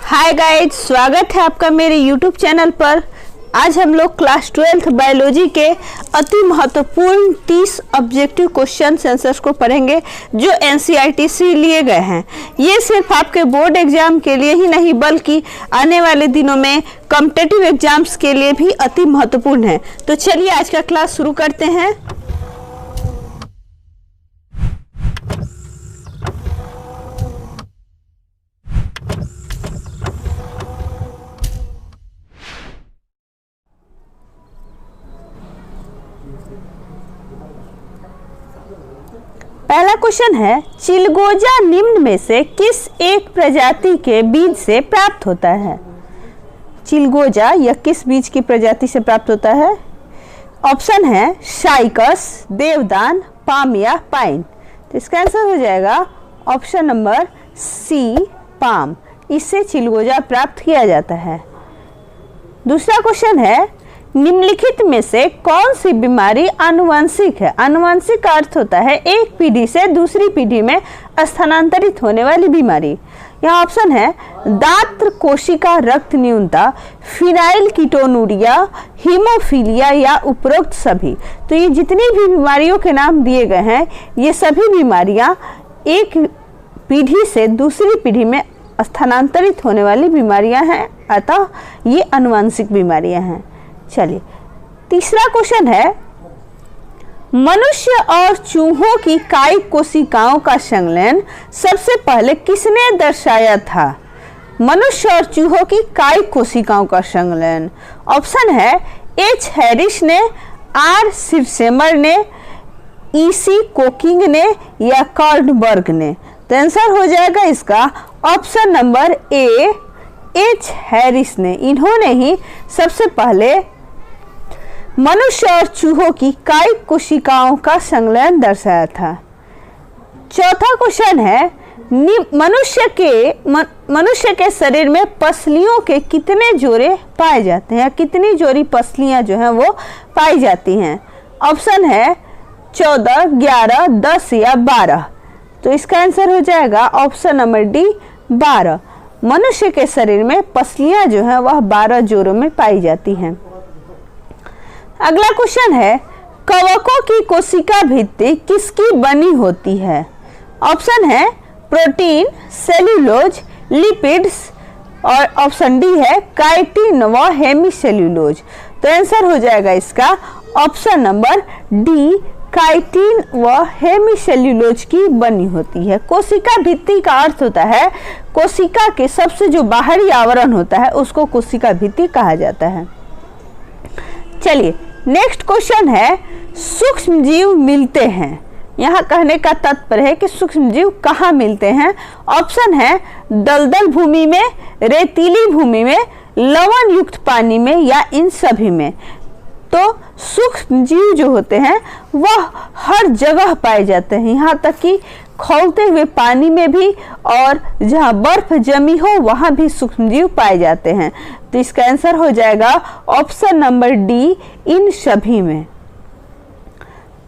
Hi guys, स्वागत है आपका मेरे YouTube चैनल पर। आज हम लोग क्लास 12th बायोलॉजी के अति महत्वपूर्ण 30 ऑब्जेक्टिव क्वेश्चन आंसर्स को पढ़ेंगे जो NCERT से लिए गए हैं। ये सिर्फ आपके बोर्ड एग्जाम के लिए ही नहीं बल्कि आने वाले दिनों में कॉम्पिटिटिव एग्जाम्स के लिए भी अति महत्वपूर्ण है। तो चलिए आज का क्लास शुरू करते हैं। पहला क्वेश्चन है, चिलगोजा निम्न में से किस एक प्रजाति के बीज से प्राप्त होता है? चिलगोजा यह किस बीज की प्रजाति से प्राप्त होता है? ऑप्शन है साइकस, देवदान, पाम या पाइन। तो इसका आंसर हो जाएगा ऑप्शन नंबर सी, पाम। इससे चिलगोजा प्राप्त किया जाता है। दूसरा क्वेश्चन है, निम्नलिखित में से कौन सी बीमारी आनुवंशिक है? आनुवंशिक का अर्थ होता है एक पीढ़ी से दूसरी पीढ़ी में स्थानांतरित होने वाली बीमारी। यहाँ ऑप्शन है दात्र कोशिका रक्त न्यूनता, फिनाइल कीटोनूरिया, हीमोफीलिया या उपरोक्त सभी। तो ये जितनी भी बीमारियों के नाम दिए गए हैं ये सभी बीमारियां एक पीढ़ी से दूसरी पीढ़ी में स्थानांतरित होने वाली बीमारियां हैं, अतः ये आनुवंशिक बीमारियां हैं। चलिए, तीसरा क्वेश्चन है, मनुष्य और चूहों की कायिक कोशिकाओं का संलयन सबसे पहले किसने दर्शाया था? मनुष्य और चूहों की कायिक कोशिकाओं का संलयन। ऑप्शन है एच हैरिस ने, आर सिरसेमर ने, ईसी कोकिंग ने या कार्लबर्ग ने। तो आंसर हो जाएगा इसका option number A, H Harris ने। इन्होंने ही सबसे पहले मनुष्य और चूहों की कायिक कोशिकाओं का संलयन दर्शाया था। चौथा क्वेश्चन है, मनुष्य के शरीर में पसलियों के कितने जोड़े पाए जाते हैं? कितनी जोड़ी पसलियां जो हैं वो पाई जाती हैं? ऑप्शन है 14, 11, 10 या 12। तो इसका आंसर हो जाएगा ऑप्शन नंबर डी, 12। मनुष्य के शरीर में पसलियां जो हैं वह 12 जोड़ों में पाई जाती हैं। अगला क्वेश्चन है, कवकों की कोशिका भित्ति किसकी बनी होती है? ऑप्शन है प्रोटीन, सेल्यूलोज, लिपिड्स और ऑप्शन डी है काइटिन व हेमीसेल्यूलोज। तो आंसर हो जाएगा इसका ऑप्शन नंबर डी, काइटिन व हेमीसेल्यूलोज की बनी होती है। कोशिका भित्ति का अर्थ होता है कोशिका के सबसे जो बाहरी आवरण होता है उसको कोशिका भित्ति कहा जाता है। चलिए, नेक्स्ट क्वेश्चन है, सूक्ष्म जीव मिलते हैं। यहाँ कहने का तात्पर्य है कि सूक्ष्म जीव कहाँ मिलते हैं? ऑप्शन है दलदल भूमि में, रेतीली भूमि में, लवण युक्त पानी में या इन सभी में। तो सूक्ष्म जीव जो होते हैं वह हर जगह पाए जाते हैं, यहाँ तक कि खौलते हुए पानी में भी और जहाँ बर्फ जमी हो वहाँ भी सूक्ष्म जीव पाए जाते हैं। तो इसका आंसर हो जाएगा ऑप्शन नंबर डी, इन सभी में।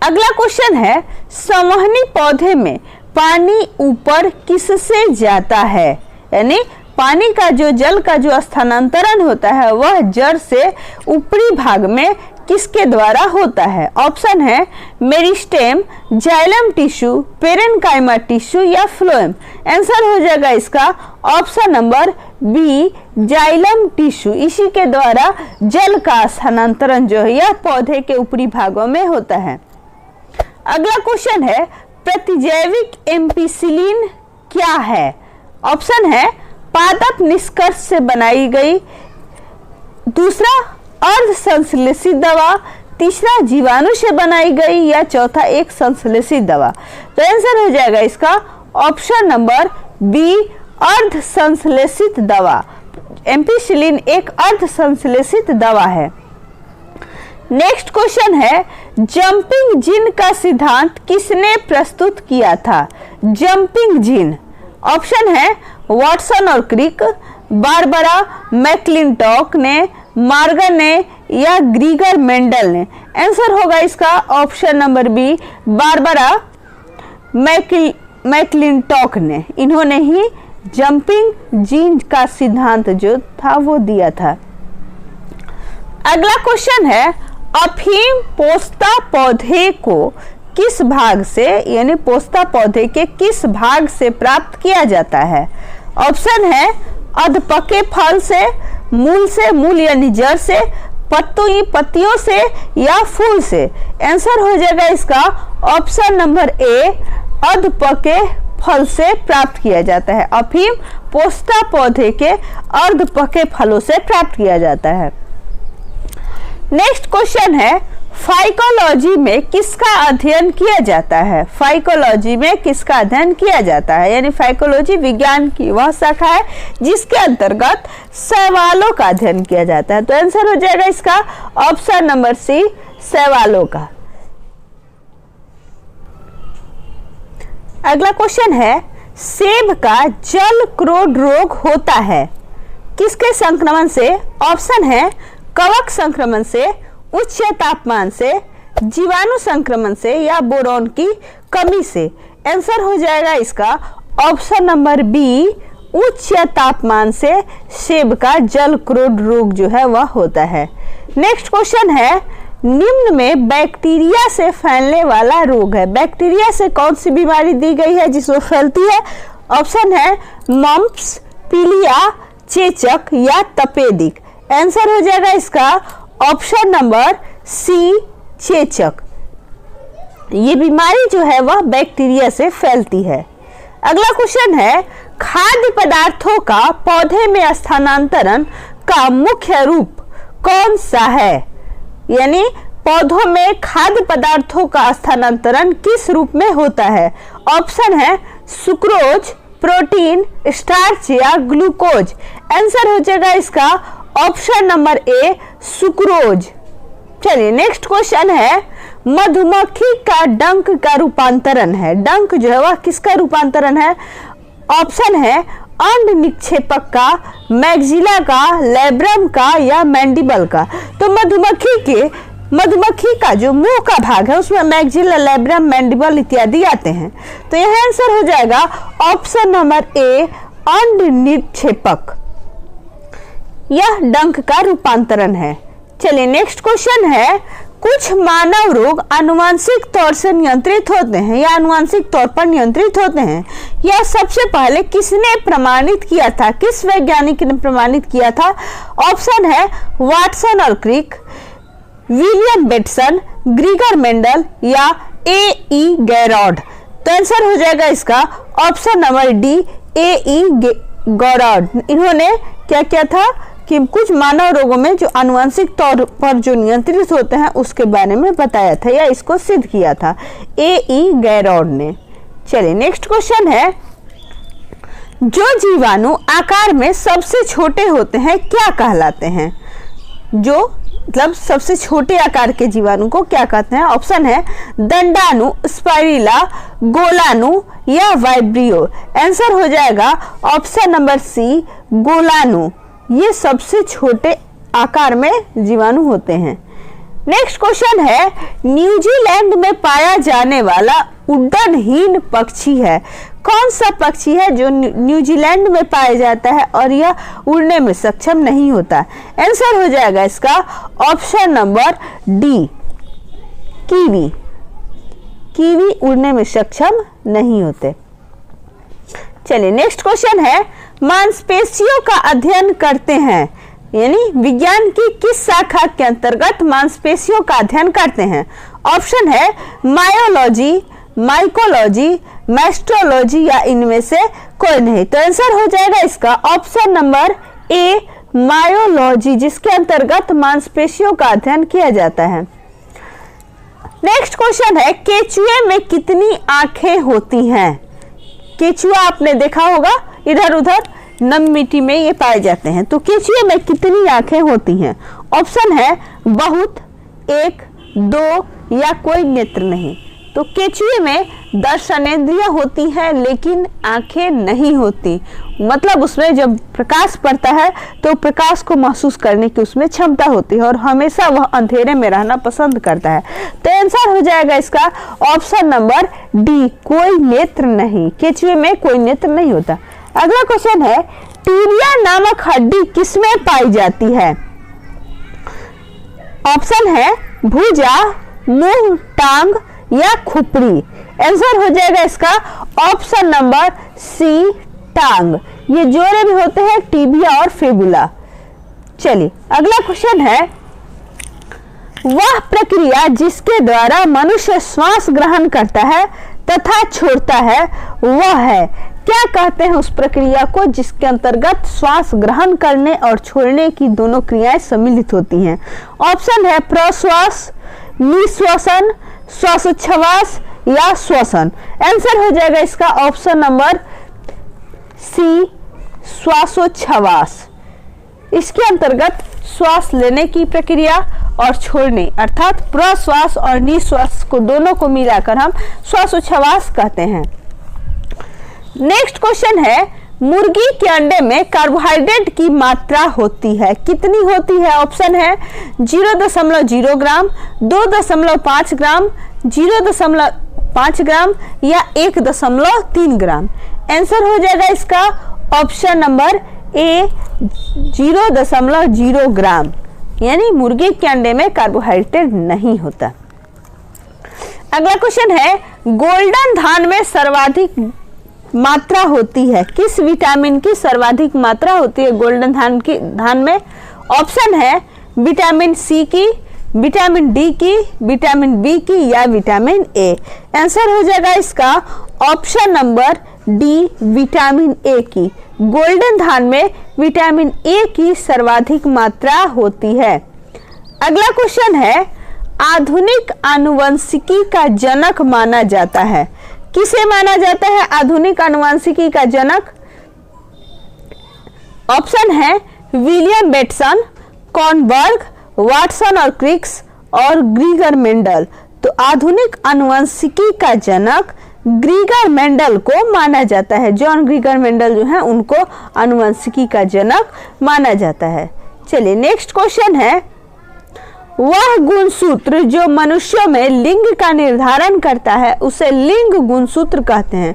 अगला क्वेश्चन है, संवहनी पौधे में पानी ऊपर किससे जाता है? यानी पानी का जो जल का जो स्थानांतरण होता है वह जड़ से ऊपरी भाग में किसके द्वारा होता है? ऑप्शन है meristem, xylem tissue, parenchyma tissue या फ्लोएम। आंसर हो जाएगा इसका option number B, xylem tissue. इसी के द्वारा जल का स्थानांतरण जो है यह पौधे के ऊपरी भागों में होता है। अगला क्वेश्चन है, प्रतिजैविक एम्पिसिलिन क्या है? ऑप्शन है पादप निष्कर्ष से बनाई गई, दूसरा अर्ध संश्लेषित दवा, तीसरा जीवाणु से बनाई गई या चौथा एक संश्लेषित दवा। तो आंसर हो जाएगा इसका ऑप्शन नंबर बी, अर्ध संश्लेषित दवा। एम्पिसिलिन एक अर्ध संश्लेषित दवा है। नेक्स्ट क्वेश्चन है, जंपिंग जीन का सिद्धांत किसने प्रस्तुत किया था? Jumping gene. ऑप्शन है वाटसन और क्रिक, बारबरा मैक्लिंटॉक ने, मार्गन ने या ग्रीगर मेंडल ने। आंसर होगा इसका option number B, Barbara McClintock ने। इन्होंने ही जंपिंग जीन का सिद्धांत जो था वो दिया था। अगला क्वेश्चन है, अफीम पोस्ता पौधे को किस भाग से, यानी पोस्ता पौधे के किस भाग से प्राप्त किया जाता है? ऑप्शन है अधपके फल से, मूल यानी जड़ से, पत्तियों से या फूल से। आंसर हो जाएगा इसका ऑप्शन नंबर ए, अर्धपके फल से प्राप्त किया जाता है। अफीम पोस्ता पौधे के अर्धपके फलों से प्राप्त किया जाता है। नेक्स्ट क्वेश्चन है, फाइकोलॉजी में किसका अध्ययन किया जाता है? फाइकोलॉजी में किसका अध्ययन किया जाता है? यानी फाइकोलॉजी विज्ञान की वह शाखा है जिसके अंतर्गत शैवालों का अध्ययन किया जाता है। तो आंसर हो जाएगा इसका ऑप्शन नंबर सी, शैवालों का। अगला क्वेश्चन है, सेब का जल क्रोध रोग होता है किसके संक्रमण से? ऑप्शन है कवक संक्रमण से, उच्च तापमान से, जीवाणु संक्रमण से या बोरॉन की कमी से। आंसर हो जाएगा इसका ऑप्शन नंबर बी, उच्च तापमान से सेब का जल क्रोध रोग जो है वह होता है। नेक्स्ट क्वेश्चन है, निम्न में बैक्टीरिया से फैलने वाला रोग है। बैक्टीरिया से कौन सी बीमारी दी गई है जिसमें फैलती है? ऑप्शन है मम्प्स, पीलिया, चेचक या तपेदिक। आंसर हो जाएगा इसका ऑप्शन नंबर सी, चेचक। ये बीमारी जो है वह बैक्टीरिया से फैलती है। अगला क्वेश्चन है, खाद्य पदार्थों का पौधे में स्थानांतरण का मुख्य रूप कौन सा है? यानी पौधों में खाद्य पदार्थों का स्थानांतरण किस रूप में होता है? ऑप्शन है सुक्रोज, प्रोटीन, स्टार्च या ग्लूकोज। आंसर हो जाएगा इसका ऑप्शन नंबर ए, सुक्रोज। चलिए नेक्स्ट क्वेश्चन है, मधुमक्खी का डंक का रूपांतरण है। डंक जो है वह किसका रूपांतरण है? ऑप्शन है अंड निक्षेपक का, मैग्जिला का, लेब्रम का या मैंडिबल का। तो मधुमक्खी का जो मुंह का भाग है उसमें मैग्जिला, लेब्रम, मैंडिबल इत्यादि आते हैं। तो यह आंसर हो जाएगा ऑप्शन नंबर ए, अंड निक्षेपक। यह डंक का रूपांतरण है। चलिए नेक्स्ट क्वेश्चन है, कुछ मानव रोग आनुवांशिक तौर से नियंत्रित होते हैं या आनुवांशिक तौर पर नियंत्रित होते हैं। यह सबसे पहले किसने प्रमाणित किया था? किस वैज्ञानिक ने प्रमाणित किया था? ऑप्शन है वाटसन और क्रिक, विलियम बेटसन, ग्रीगर मेंडल या ए.ई. गैरॉड। तो आंसर हो जाएगा इसका ऑप्शन नंबर डी, ए.ई. गैरॉड। इन्होंने क्या किया था कि कुछ मानव रोगों में जो आनुवंशिक तौर पर जो नियंत्रित होते हैं उसके बारे में बताया था या इसको सिद्ध किया था ए.ई. गैरॉड ने। चलिए नेक्स्ट क्वेश्चन है, जो जीवाणु आकार में सबसे छोटे होते हैं क्या कहलाते हैं? जो मतलब सबसे छोटे आकार के जीवाणु को क्या कहते हैं? ऑप्शन है दंडाणु, स्पाइरुला, गोलाणु या वाइब्रियो। आंसर हो जाएगा ऑप्शन नंबर सी, गोलाणु। ये सबसे छोटे आकार में जीवाणु होते हैं। नेक्स्ट क्वेश्चन है, न्यूजीलैंड में पाया जाने वाला उड़नहीन पक्षी है। कौन सा पक्षी है जो न्यूजीलैंड में पाया जाता है और यह उड़ने में सक्षम नहीं होता? आंसर हो जाएगा इसका option number D, kiwi. Kiwi उड़ने में सक्षम नहीं होते। चलिए नेक्स्ट क्वेश्चन है, मांसपेशियों का अध्ययन करते हैं, यानी विज्ञान की किस शाखा के अंतर्गत मांसपेशियों का अध्ययन करते हैं? ऑप्शन है मायोलॉजी, माइकोलॉजी, मैस्ट्रोलॉजी या इनमें से कोई नहीं। तो आंसर हो जाएगा इसका ऑप्शन नंबर ए, मायोलॉजी, जिसके अंतर्गत मांसपेशियों का अध्ययन किया जाता है। नेक्स्ट क्वेश्चन है, केचुए में कितनी आंखें होती हैं? केचुआ आपने देखा होगा इधर उधर नम मिट्टी में ये पाए जाते हैं। तो केचुए में कितनी आंखें होती हैं? ऑप्शन है बहुत, एक, दो या कोई नेत्र नहीं। तो केचुए में दर्शनेंद्रियां होती हैं लेकिन आंखें नहीं होती। मतलब उसमें जब प्रकाश पड़ता है तो प्रकाश को महसूस करने की उसमें क्षमता होती है और हमेशा वह अंधेरे में रहना पसंद करता है। तो आंसर हो जाएगा इसका ऑप्शन नंबर डी, कोई नेत्र नहीं। केचुए में कोई नेत्र नहीं होता। अगला क्वेश्चन है टिबिया नामक हड्डी किसमें पाई जाती है? ऑप्शन है भुजा, मुंह, टांग या खुपड़ी। आंसर हो जाएगा इसका ऑप्शन नंबर सी, टांग। ये जोड़े भी होते हैं टिबिया और फिबुला। चलिए अगला क्वेश्चन है वह प्रक्रिया जिसके द्वारा मनुष्य श्वास ग्रहण करता है तथा छोड़ता है वह है, क्या कहते हैं उस प्रक्रिया को जिसके अंतर्गत श्वास ग्रहण करने और छोड़ने की दोनों क्रियाएं सम्मिलित होती हैं? ऑप्शन है प्रश्वास, निश्वासन, श्वासोच्छ्वास या श्वसन। आंसर हो जाएगा इसका ऑप्शन नंबर सी, श्वासोच्छ्वास। इसके अंतर्गत श्वास लेने की प्रक्रिया और छोड़ने अर्थात प्रश्वास और निश्वास को दोनों को मिलाकर हम श्वासोच्छ्वास कहते हैं। नेक्स्ट क्वेश्चन है मुर्गी के अंडे में कार्बोहाइड्रेट की मात्रा होती है, कितनी होती है? ऑप्शन है 0.0 ग्राम, 2.5 ग्राम, 0.5 ग्राम या 1.3 ग्राम। आंसर हो जाएगा इसका ऑप्शन नंबर ए, 0.0 ग्राम, यानी मुर्गी के अंडे में कार्बोहाइड्रेट नहीं होता। अगला क्वेश्चन है गोल्डन धान में सर्वाधिक मात्रा होती है, किस विटामिन की सर्वाधिक मात्रा होती है गोल्डन धान में? ऑप्शन है विटामिन सी की, विटामिन डी की, विटामिन बी की या विटामिन ए। आंसर हो जाएगा इसका option number D, vitamin A की। गोल्डन धान में विटामिन ए की सर्वाधिक मात्रा होती है। अगला क्वेश्चन है आधुनिक आनुवंशिकी का जनक माना जाता है, किसे माना जाता है आधुनिक आनुवंशिकी का जनक? ऑप्शन है विलियम बेटसन, कॉर्नबर्ग, वाटसन और क्रिक्स और ग्रीगर मेंडल। तो आधुनिक आनुवंशिकी का जनक ग्रीगर मेंडल को माना जाता है। जॉन ग्रीगर मेंडल जो है उनको आनुवंशिकी का जनक माना जाता है। चलिए नेक्स्ट क्वेश्चन है वह गुणसूत्र जो मनुष्यों में लिंग का निर्धारण करता है उसे लिंग गुणसूत्र कहते हैं।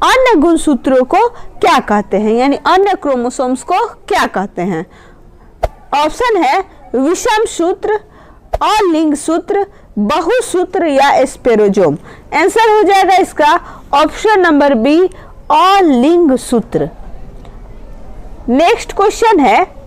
अन्य गुणसूत्रों को क्या कहते हैं, यानी अन्य क्रोमोसोम्स को क्या कहते हैं? ऑप्शन है विषम सूत्र, अलिंग सूत्र, बहुसूत्र या स्पेरोजोम। आंसर हो जाएगा इसका ऑप्शन नंबर बी, अलिंग सूत्र। नेक्स्ट क्वेश्चन है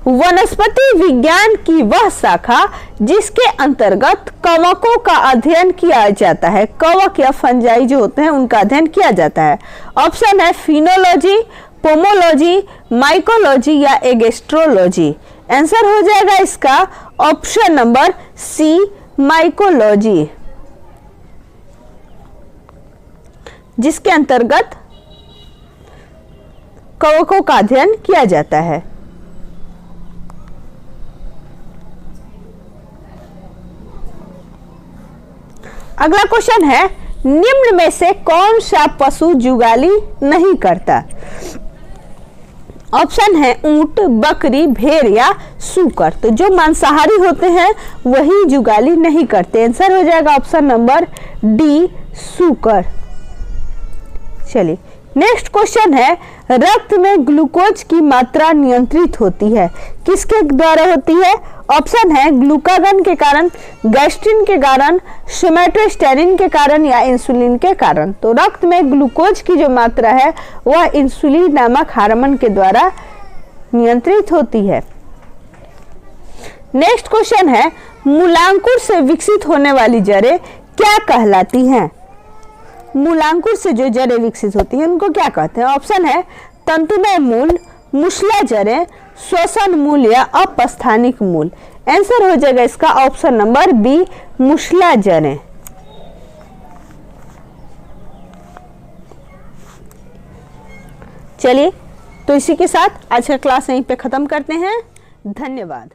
वनस्पति विज्ञान की वह शाखा जिसके अंतर्गत कवकों का अध्ययन किया जाता है। कवक या फंजाई जो होते हैं उनका अध्ययन किया जाता है। ऑप्शन है फिनोलॉजी, पोमोलॉजी, माइकोलॉजी या एगेस्ट्रोलॉजी। आंसर हो जाएगा इसका ऑप्शन नंबर सी, माइकोलॉजी, जिसके अंतर्गत कवकों का अध्ययन किया जाता है। अगला क्वेश्चन है निम्न में से कौन सा पशु जुगाली नहीं करता? ऑप्शन है ऊंट, बकरी, भेड़ या सूकर। तो जो मांसाहारी होते हैं वही जुगाली नहीं करते। आंसर हो जाएगा ऑप्शन नंबर डी, सूकर। चलिए नेक्स्ट क्वेश्चन है रक्त में ग्लूकोज की मात्रा नियंत्रित होती है, किसके द्वारा होती है? ऑप्शन है ग्लूकागन के कारण, गैस्ट्रिन के कारण, सोमैटोस्टेरिन के कारण या इंसुलिन के कारण। तो रक्त में ग्लूकोज की जो मात्रा है वह इंसुलिन नामक हार्मोन के द्वारा नियंत्रित होती है। नेक्स्ट क्वेश्चन है मूलांकुर से विकसित होने वाली जड़ें क्या कहलाती हैं? मूलांकुर से जो जड़ें विकसित होती हैं उनको क्या कहते हैं? ऑप्शन है तंतुमय मूल, मूसला जड़ें, श्वसन मूल या अपस्थानिक मूल। आंसर हो जाएगा इसका ऑप्शन नंबर बी, मूसला जड़ें। चलिए तो इसी के साथ आज का क्लास यहीं पे खत्म करते हैं। धन्यवाद।